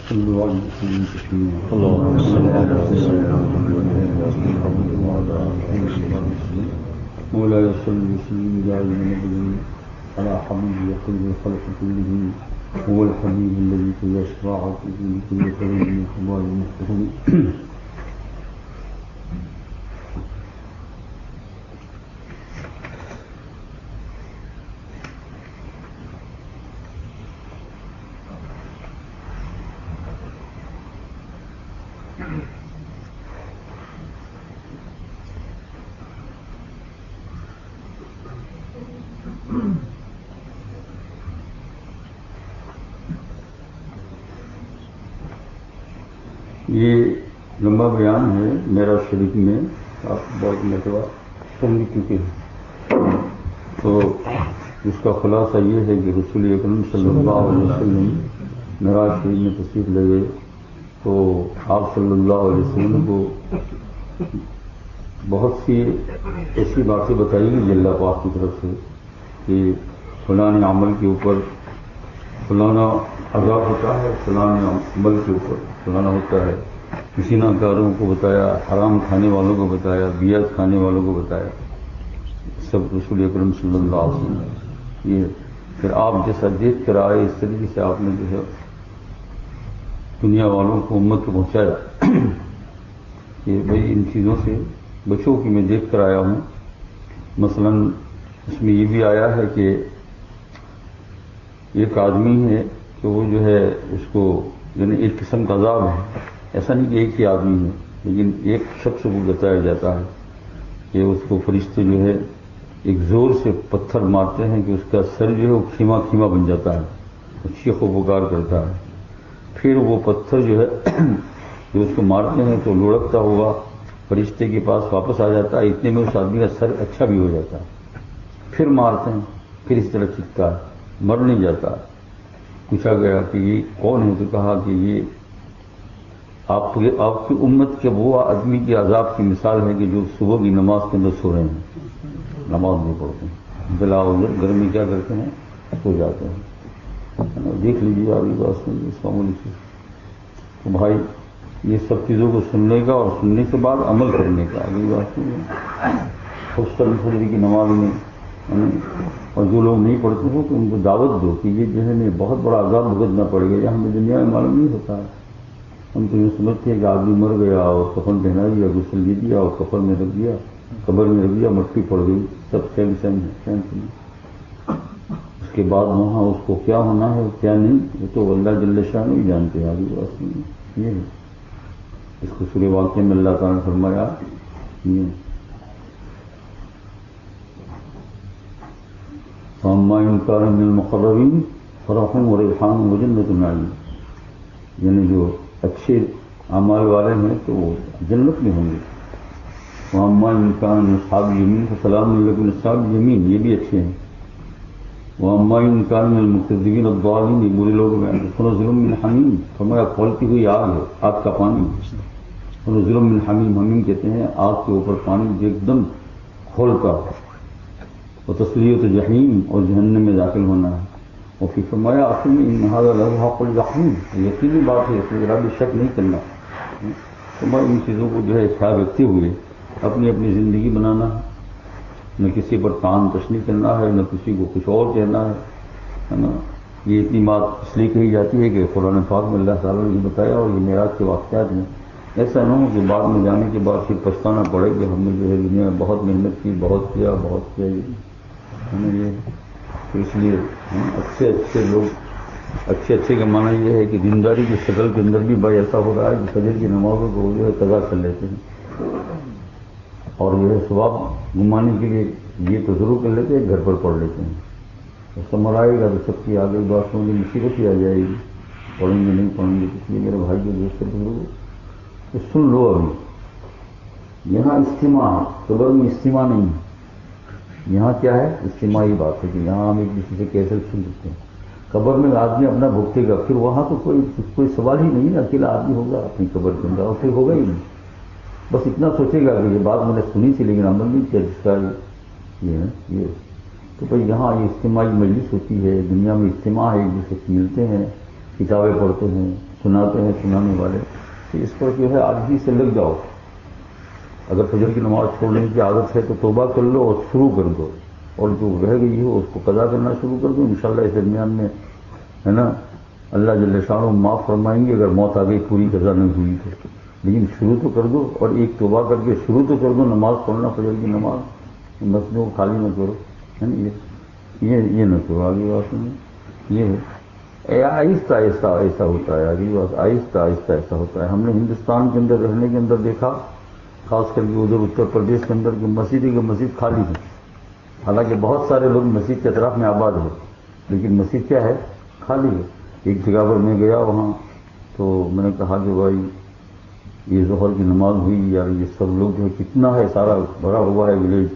صلوا على سيدنا تسليما اللهم صل على سيدنا مولاي صل وسلم دائما ابدا على حبيبي خير الخلق كلهم هو الحبيب الذي كل شفاعته لكل خير من خبار المحترم. یہ لمبا بیان ہے میرا شریف میں، آپ بہت مرتبہ سن چکے ہیں، تو اس کا خلاصہ یہ ہے کہ رسول اکرم صلی اللہ علیہ وسلم معراج شریف میں تشریف لے گئے تو آپ صلی اللہ علیہ وسلم کو بہت سی ایسی باتیں بتائی گئی اللہ پاک کی طرف سے کہ فلاں عمل کے اوپر فلانا عذاب ہوتا ہے، فلاں عمل کے اوپر فلانا ہوتا ہے. زنا کاروں کو بتایا، حرام کھانے والوں کو بتایا، بیعت کھانے والوں کو بتایا، سب رسول اکرم صلی اللہ علیہ وسلم. یہ پھر آپ جیسا دیکھ کر آئے اس طریقے سے آپ نے جو ہے دنیا والوں کو امت کو پہنچایا کہ بھائی ان چیزوں سے بچوں کی میں دیکھ کر آیا ہوں. مثلا اس میں یہ بھی آیا ہے کہ ایک آدمی ہے کہ وہ جو ہے اس کو یعنی ایک قسم کا عذاب ہے، ایسا نہیں کہ ایک ہی آدمی ہے لیکن ایک شخص کو بتایا جاتا ہے کہ اس کو فرشتے جو ہے ایک زور سے پتھر مارتے ہیں کہ اس کا سر جو ہے وہ خیمہ خیمہ بن جاتا ہے، چیخ و پکار کرتا ہے. پھر وہ پتھر جو ہے جو اس کو مارتے ہیں تو لڑکتا ہوا فرشتے کے پاس واپس آ جاتا ہے، اتنے میں اس آدمی کا سر اچھا بھی ہو جاتا ہے. پھر مارتے ہیں، پھر اس طرح چکتا ہے، مر نہیں جاتا. پوچھا گیا کہ یہ کون ہے تو کہا کہ یہ آپ کی امت کے وہ آدمی کے عذاب کی مثال ہے کہ جو صبح کی نماز کے اندر سو رہے ہیں، نماز نہیں پڑھتے ہیں، بلا عذر گھر میں کیا کرتے ہیں، سو جاتے ہیں. دیکھ لیجیے آگے بات سنیے اس معمولی چیز. تو بھائی یہ سب چیزوں کو سننے کا اور سننے کے بعد عمل کرنے کا. اگلی بات سنیے، خصوصاً فجر کی نماز میں اور جو لوگ نہیں پڑھتے ہو تو ان کو دعوت دو کہ یہ جو ہے بہت بڑا عذاب بھگتنا پڑے گا، یہ ہمیں دنیا میں معلوم نہیں ہوتا ہے. ہم تو یہ سمجھتے ہیں کہ آدمی مر گیا اور کفن پہنا دیا، غسل دے دیا اور کفن میں رکھ دیا، قبر میں رکھ دیا، مٹی پڑ گئی، سب سیم ہے. اس کے بعد وہاں اس کو کیا ہونا ہے کیا نہیں وہ تو اللہ جل شاہ نہیں جانتے. آگے بات نہیں یہ ہے. اس کو سورہ واقعہ میں اللہ تعالیٰ نے فرمایا یہ فَأَمَّا إِنْ كَانَ مِنَ الْمُقَرَّبِينَ فَرَحٌ وَرَيْحَانٌ وَجَنَّةُ النَّعِيمِ. یعنی جو اچھے اعمال والے ہیں تو وہ جنت میں ہوں گے. وَأَمَّا إِنْ كَانَ مِنْ أَصْحَابِ الْيَمِينِ فَسَلَامٌ لَكُمْ مِنْ أَصْحَابِ الْيَمِينِ، یہ بھی اچھے ہیں. وَأَمَّا إِنْ كَانَ مِنَ الْمُكَذِّبِينَ الضَّالِينَ، یہ برے لوگ میں فَنُزُلٌ مِّنْ حَمِيمٍ، فرمایا کھولتی ہوئی آگ ہے، آگ کا پانی. فَنُزُلٌ مِّنْ حَمِيمٍ، حمیم کہتے ہیں آگ کے اوپر پانی جو ایک دم کھولتا. وَتَصْلِيَةُ جَحِيمٍ، اور جہنم میں داخل ہونا ہے. اور پھر فرمایا آخر میں إِنَّ هَذَا لَهُ حَقُّ الْيَقِينِ، یقینی بات ہے، اس میں ذرا بھی شک نہیں کرنا. تو میں ان چیزوں کو جو ہے خیال رکھتے ہوئے اپنی اپنی زندگی بنانا ہے، نہ کسی پر کان تشنی کرنا ہے، نہ کسی کو کچھ اور کہنا ہے نا. یہ اتنی بات اس لیے کہی جاتی ہے کہ قرآن پاک میں اللہ تعالیٰ نے بتایا اور یہ معراج کے واقعات میں ایسا نہ ہو کہ بعد میں جانے کے بعد پھر پچھتانا پڑے کہ ہم نے جو ہے دنیا میں بہت محنت کی، بہت کیا یہ تو اس لیے اچھے لوگ اچھے کا معنی یہ ہے کہ دینداری کی شکل کے اندر بھی بھائی ایسا ہو رہا ہے کہ فجر کی نمازوں کو جو ہے قضا کر لیتے ہیں اور جو ہے ثواب گمانے کے لیے یہ تو ضرور کر لیتے ہیں، گھر پر پڑھ لیتے ہیں. سمر آئے گا تو سب کی آگے بات ہوگی، مصیبت ہی آ جائے گی، پڑھیں گے نہیں پڑھیں گے. اس لیے میرے بھائی جو دوست بزرگوں تو سن لو. ابھی یہاں اجتماع، قبر میں اجتماع نہیں ہے. یہاں کیا ہے اجتماعی بات ہے کہ یہاں ہم ایک دوسرے سے کیسے سن سکتے ہیں. قبر میں آدمی اپنا بھگتے گا، پھر وہاں تو کوئی سوال ہی نہیں ہے، اکیلا آدمی ہوگا اپنی قبر کے اندر اور پھر ہوگا ہی نہیں. بس اتنا سوچے گا کہ یہ بات میں نے سنی تھی لیکن عمل نہیں کیا جس کا یہ تو بھائی یہاں یہ اجتماعی مجلس ہوتی ہے. دنیا میں اجتماع ہے، ایک دوسرے سے ملتے ہیں، کتابیں پڑھتے ہیں، سناتے ہیں سنانے والے، تو اس پر جو ہے عاجزی سے لگ جاؤ. اگر فجر کی نماز چھوڑنے کی عادت ہے تو توبہ کر لو اور شروع کر دو، اور جو رہ گئی ہو اس کو قضا کرنا شروع کر دو. انشاءاللہ اس درمیان میں ہے نا اللہ جل شانہ معاف فرمائیں گے اگر موت آ گئی پوری قضا نہیں ہوئی تو. لیکن شروع تو کر دو، اور ایک توبہ کر کے شروع تو کر دو نماز پڑھنا، فجر کی نماز مسجدوں کو خالی نہ کرو، ہے نا. یہ نہ کرو. آگے بات سنیں، یہ ہے آہستہ آہستہ ایسا ہوتا ہے. آگے بات آہستہ آہستہ ایسا ہوتا ہے. ہم نے ہندوستان کے اندر رہنے کے اندر دیکھا، خاص کر کے ادھر اتر پردیش کے اندر کہ مسجد خالی ہے. حالانکہ بہت سارے لوگ مسجد کے اطراف میں آباد ہیں، لیکن مسجد کیا ہے؟ خالی ہے. ایک جگہ پر میں گیا وہاں، تو میں نے کہا کہ بھائی یہ ظہر کی نماز ہوئی یار، یہ سب لوگ جو ہے کتنا ہے، سارا بھرا ہوا ہے ولیج.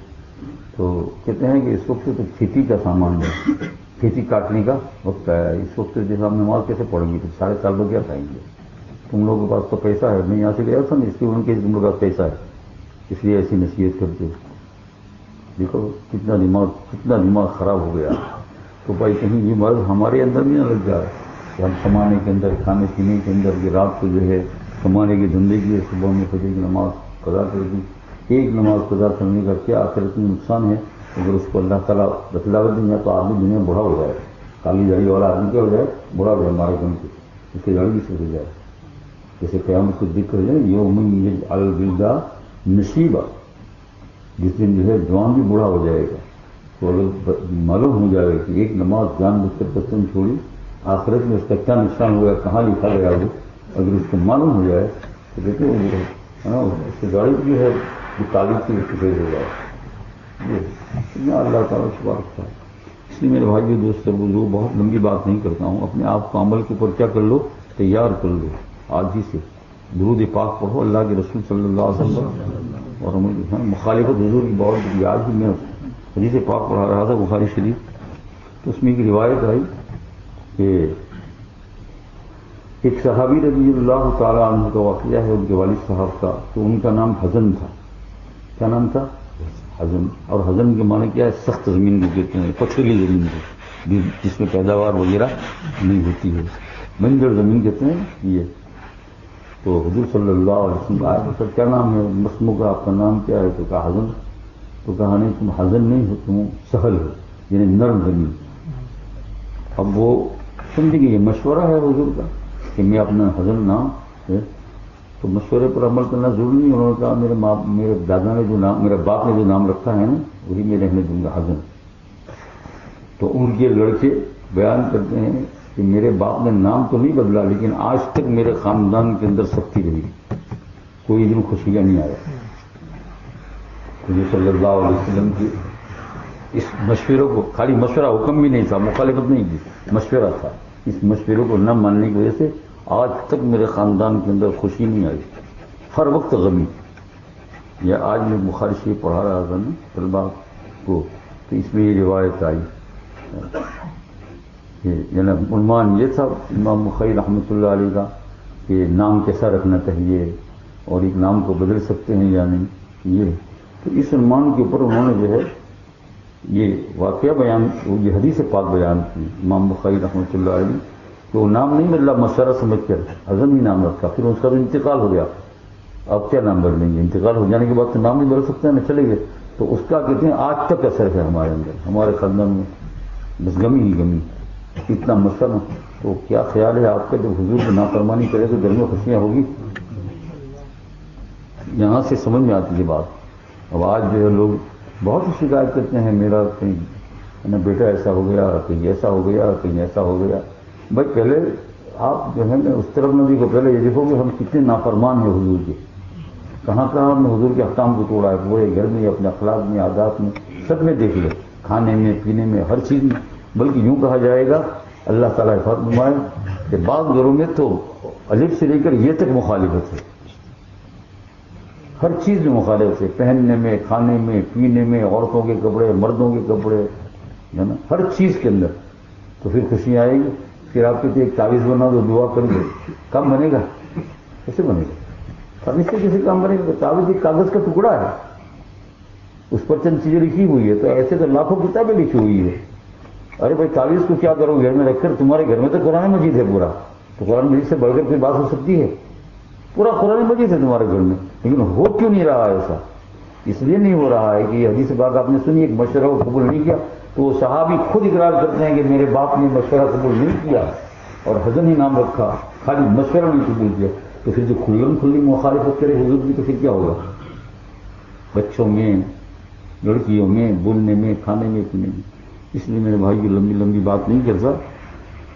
تو کہتے ہیں کہ اس وقت تو کھیتی کا سامان ہے، کھیتی کاٹنے کا وقت آیا ہے. اس وقت جیسے ہم نماز کیسے پڑھیں گے؟ تو 4.5 لوگ کیا کھائیں گے؟ تم لوگوں کے پاس تو پیسہ ہے. میں یہاں سے گیا تھا نا، اس لیے ان کے تم لوگوں کا پیسہ ہے، اس لیے ایسی نصیحت کرتے. دیکھو کتنا دماغ خراب ہو گیا. تو بھائی کہیں یہ مرض ہمارے اندر بھی نہ لگ جائے کہ ہم کمانے کے اندر، کھانے پینے کے اندر، کہ رات کو جو ہے کمانے کی زندگی ہے، صبح میں فجر کی نماز قضا کر دی. ایک نماز قضا کرنے کا کیا آخرت میں نقصان ہے اگر اس کو اللہ تعالیٰ بتلا دیں. یا تو آدمی دنیا بڑا ہو جائے، کالی داڑھی والا آدمی کیا ہو جائے؟ بڑا ہو جائے، مارے گن کے اس کی داڑھی بھی سے ہو جائے. جیسے قیامت کو ذکر ہے یوم یجعل الولدان نشیبا، جس دن جو ہے جوان بھی بوڑھا ہو جائے گا. تو اگر معلوم ہو جائے گا کہ ایک نماز جان بوجھ کر پسند چھوڑی، آخرت میں اس کا کیا نقصان ہوا، کہاں لکھا گیا وہ، اگر اس کو معلوم ہو جائے تو دیکھیں اس کی گاڑی جو ہے جو تعلیم کی سفید ہو جائے. یہ اللہ تعالیٰ سے بات ہے. اس لیے میرے بھائیو دوست بزرگ، بہت لمبی بات نہیں کرتا ہوں. اپنے آپ کو عمل کے اوپر کیا کر لو، تیار کر لو. آج ہی سے درود پاک پڑھو اللہ کے رسول صلی اللہ علیہ وسلم. اور مخالفت حضور کی بہت بڑی. آج ہی میں حدیث پاک پڑھا رہا تھا بخاری شریف، تو اس میں ایک روایت آئی کہ ایک صحابی رضی اللہ تعالیٰ عنہ کا واقعہ ہے ان کے والد صاحب کا. تو ان کا نام حزن تھا. کیا نام تھا؟ حزن. اور حزن کے معنی کیا ہے؟ سخت زمین کو کہتے ہیں، پتھریلی زمین کو جس میں پیداوار وغیرہ نہیں ہوتی ہے، بنجر زمین کہتے ہیں یہ. تو حضور صلی اللہ علیہ وسلم آئے، سر کیا نام ہے مسمو کا، آپ کا نام کیا ہے؟ تو کہا حزن. تو کہا نہیں تم حزن نہیں ہو، تم سہل ہو، یعنی نرم زمین. اب وہ سمجھ گئے یہ مشورہ ہے حضور کا کہ میں اپنا حزن نام ہے، تو مشورے پر عمل کرنا ضروری نہیں. انہوں نے کہا میرے دادا نے جو نام، میرے باپ نے جو نام رکھا ہے نا وہی میں رہنے دوں گا، حزن. تو ان کے لڑکے بیان کرتے ہیں کہ میرے باپ نے نام تو نہیں بدلا، لیکن آج تک میرے خاندان کے اندر سختی رہی، کوئی دن خوشیاں نہیں آیا. حضور صلی اللہ علیہ وسلم کی اس مشوروں کو، خالی مشورہ حکم بھی نہیں تھا، مخالفت نہیں کی، مشورہ تھا. اس مشوروں کو نہ ماننے کی وجہ سے آج تک میرے خاندان کے اندر خوشی نہیں آئی، ہر وقت غمی. یا آج میں بخاری شریف پڑھا رہا تھا نا طلبا کو، تو اس میں یہ روایت آئی. یعنی عنوان یہ تھا امام بخاری رحمۃ اللہ علیہ کا کہ نام کیسا رکھنا چاہیے اور ایک نام کو بدل سکتے ہیں یا نہیں. یہ تو اس عنوان کے اوپر انہوں نے جو ہے یہ واقعہ بیان، یہ حدیث پاک بیان کی امام بخاری رحمۃ اللہ علیہ، کہ وہ نام نہیں بدلا، مشورہ سمجھ کر حزن ہی نام رکھا. پھر اس کا تو انتقال ہو گیا، اب کیا نام بدلیں گے؟ انتقال ہو جانے کے بعد تو نام نہیں بدل سکتے ہیں، نہ چلے گئے. تو اس کا کہتے ہیں آج تک اثر ہے ہمارے اندر، ہمارے خاندان میں بس گمی ہی گمی، اتنا مشورہ. تو کیا خیال ہے آپ کا جب حضور کی نافرمانی کرے تو گھر میں خوشیاں ہوگی؟ یہاں سے سمجھ میں آتی ہے بات. اب آج جو ہے لوگ بہت شکایت کرتے ہیں، میرا کہیں بیٹا ایسا ہو گیا، کہیں ایسا ہو گیا، کہیں ایسا ہو گیا. بھائی پہلے آپ جو ہے اس طرف نبی کو پہلے یہ دیکھو کہ ہم کتنے نافرمان ہیں حضور کے، کہاں کہاں ہم نے حضور کے احکام کو توڑا ہے، پورے گھر میں، اپنے اخلاق میں، عادات میں، سب میں دیکھ لیں، کھانے میں، پینے میں، ہر چیز میں. بلکہ یوں کہا جائے گا اللہ تعالیٰ حفاظت فرمائے کہ بعض گھروں میں تو الف سے لے کر یہ تک مخالفت ہے، ہر چیز میں مخالفت ہے، پہننے میں، کھانے میں، پینے میں، عورتوں کے کپڑے، مردوں کے کپڑے، ہے نا، ہر چیز کے اندر. تو پھر خوشی آئے گی. پھر آپ کہتے ایک تعویذ بنا دو، دعا کر دو، کام بنے گا؟ کیسے بنے گا؟ تعویذ سے کیسے کام بنے گا؟ تعویذ ایک کاغذ کا ٹکڑا ہے، اس پر چند چیزیں لکھی ہوئی ہے. تو ایسے تو لاکھوں کتابیں لکھی ہوئی ہے. ارے بھائی تعویذ کو کیا کرو گھر میں رکھ کر؟ تمہارے گھر میں تو قرآن مجید ہے پورا، تو قرآن مجید سے بڑھ کر کوئی بات ہو سکتی ہے؟ پورا قرآن مجید ہے تمہارے گھر میں، لیکن ہو کیوں نہیں رہا ایسا؟ اس لیے نہیں ہو رہا ہے کہ یہ حدیث پاک آپ نے سنی، ایک مشورہ کو قبول نہیں کیا، تو وہ صحابی خود اقرار کرتے ہیں کہ میرے باپ نے مشورہ قبول نہیں کیا اور حضر ہی نام رکھا، خالی مشورہ نہیں قبول کیا، تو پھر جو کھلم کھلی مخالفت کرے حضور کی تو پھر کیا ہوگا؟ بچوں میں، لڑکیوں میں، بولنے میں، کھانے میں، پینے میں۔ اس لیے میرے بھائی لمبی لمبی بات نہیں کرتا،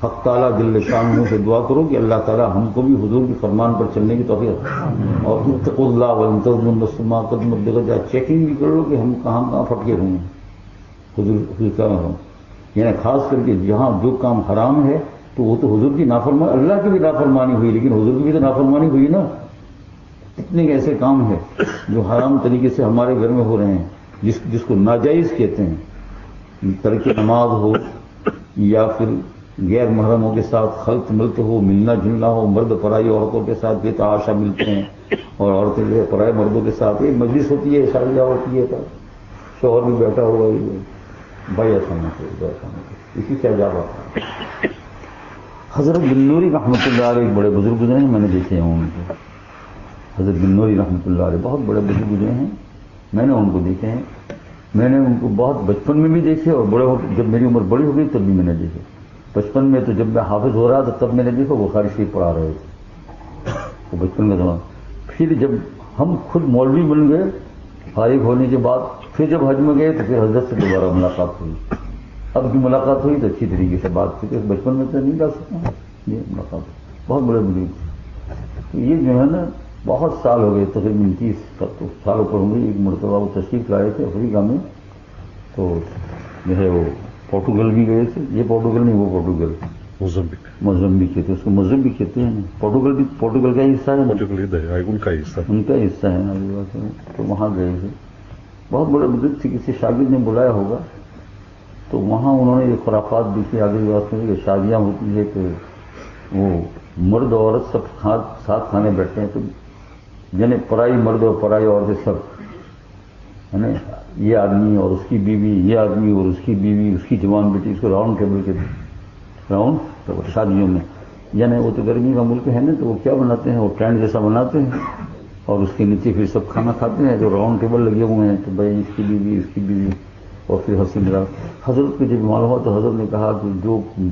حق تعالیٰ جل شانہ سے دعا کرو کہ اللہ تعالیٰ ہم کو بھی حضور کے فرمان پر چلنے کی توفیق، اور اتقوا اللہ ولتنظر نفس ما قدمت لغد، چیکنگ بھی کرو کہ ہم کہاں پھٹکے ہوئے ہیں حضور کا، یعنی خاص کر کے جہاں جو کام حرام ہے تو وہ تو حضور کی نافرمانی، اللہ کی بھی نافرمانی ہوئی، لیکن حضور کی بھی تو نافرمانی ہوئی نا۔ کتنے ایسے کام ہیں جو حرام طریقے سے ہمارے گھر میں ہو رہے ہیں، جس کو ناجائز کہتے ہیں، ترک نماز ہو یا پھر غیر محرموں کے ساتھ خلط ملت ہو، ملنا جلنا ہو، مرد پرائی عورتوں کے ساتھ بے تحاشا ملتے ہیں اور عورتیں جو ہے پرائے مردوں کے ساتھ، ایک مجلس ہوتی ہے، شادیاں ہوتی ہے، شوہر بھی بیٹھا ہوا ہے، بھائی ایسا نہ کرو، ایسا نہ کرو، اسی سے عذاب آتا ہے۔ حضرت بن نوری رحمۃ اللہ علیہ ایک بڑے بزرگ گزرے ہیں، میں نے دیکھے ہیں ان کو، حضرت بن نوری رحمۃ اللہ علیہ بہت بڑے بزرگ گزرے ہیں، میں نے ان کو دیکھے ہیں، میں نے ان کو بہت بچپن میں بھی دیکھے اور بڑے ہو جب میری عمر بڑی ہو گئی تب بھی میں نے دیکھے۔ بچپن میں تو جب میں حافظ ہو رہا تھا تب میں نے دیکھا بخاری شریف پڑھا رہے تھے، وہ بچپن کا زمانہ۔ پھر جب ہم خود مولوی بن گئے فارغ ہونے کے بعد، پھر جب حج میں گئے تو پھر حضرت سے دوبارہ ملاقات ہوئی، اب کی ملاقات ہوئی تو اچھی طریقے سے بات کی، بچپن میں تو نہیں جا سکتا، یہ ملاقات بہت بڑے بزرگ، یہ جو ہے نا بہت سال ہو گئے، تقریباً 30 سال اوپر ہوں گے۔ ایک مرتبہ وہ تشریف لائے تھے افریقہ میں، تو جو ہے وہ پورٹوگل بھی گئے تھے، یہ پورٹوگل نہیں وہ پورٹوگل موزمبیق کہتے ہیں اس کو، موزمبیق کہتے ہیں، پورٹوگل بھی پورٹوگل کا حصہ ہے، ان کا حصہ ہے نا، تو وہاں گئے تھے، بہت بڑے بزرگ تھے، کسی شاگرد نے بلایا ہوگا، تو وہاں انہوں نے یہ خرافات دیکھی، آگے بات میں کہ شادیاں ہوتی ہے کہ وہ مرد اور عورت سب ساتھ کھانے بیٹھتے ہیں، تو یعنی پرائی مرد اور پرائی عورتیں سب، ہے نا، یہ آدمی اور اس کی بیوی، یہ آدمی اور اس کی بیوی، اس کی جوان بیٹی، اس کو راؤنڈ ٹیبل کے راؤنڈ شادیوں میں، یعنی وہ تو گرمی کا ملک ہے نا، تو وہ کیا بناتے ہیں، وہ ٹینٹ جیسا بناتے ہیں اور اس کے نیچے پھر سب کھانا کھاتے ہیں، جو راؤنڈ ٹیبل لگے ہوئے ہیں، تو بھائی اس کی بیوی، اس کی بیوی، اور پھر ہنسی مذاق۔ حضرت کو جب معلوم ہوا تو حضرت نے کہا کہ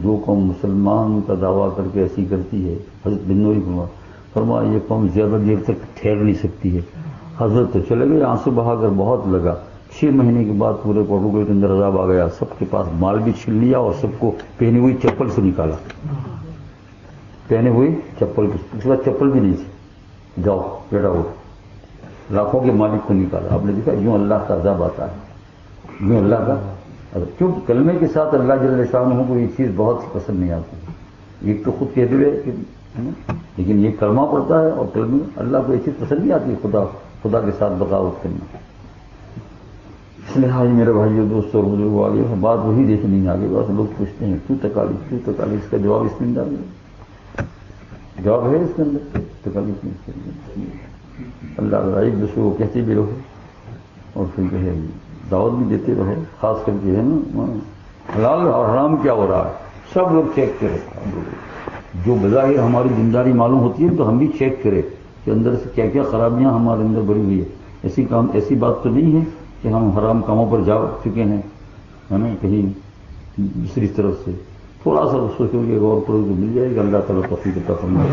جو قوم مسلمان کا دعویٰ کر کے ایسی کرتی ہے، حضرت بن نوری فرمایا یہ قوم زیادہ دیر تک ٹھہر نہیں سکتی ہے۔ حضرت تو چلے گئے، آنسو بہا کر بہت لگا۔ 6 مہینے کے بعد پورے پورٹوگل کے اندر عذاب آ گیا، سب کے پاس مال بھی چھین لیا اور سب کو پہنی ہوئی چپل سے نکالا، پہنے ہوئی چپل، اس بعد چپل بھی نہیں تھی، جاؤ بیٹا ہو، لاکھوں کے مالک کو نکالا۔ آپ نے دیکھا یوں اللہ کا عذاب آتا ہے، یوں اللہ کا، کیونکہ کلمے کے ساتھ اللہ جل شانہ کو یہ چیز بہت پسند نہیں آتی۔ ایک تو خود کہتے ہوئے کہ لیکن یہ کلمہ پڑتا ہے اور کلمے اللہ کو یہ چیز پسند نہیں آتی، خدا کے ساتھ بغاوت کرنا۔ اس لیے آج میرے بھائیو دوستوں اور بزرگ آگے بات وہی دیکھنی ہے، آگے بات لوگ پوچھتے ہیں کیوں تکالیف، اس کا جواب اس میں ڈال جواب ہے اس کے اندر، تکالیف نہیں کرنی، اللہ ایک دوسرے کو کہتے بھی رہو اور پھر جو ہے دعوت بھی دیتے رہو، خاص کر کے ہے نا حلال اور حرام کیا ہو رہا ہے سب لوگ چیک کریں، جو بظاہر ہماری ذمہ معلوم ہوتی ہے تو ہم بھی چیک کریں کہ اندر سے کیا کیا خرابیاں ہمارے اندر بڑی ہوئی ہے۔ ایسی بات تو نہیں ہے کہ ہم حرام کاموں پر جا چکے ہیں، ہے نا، کہیں دوسری طرف سے تھوڑا سا سوچو گے، غور کرو تو مل جائے گا۔ اللہ تعالیٰ توفیق عطا فرمائے۔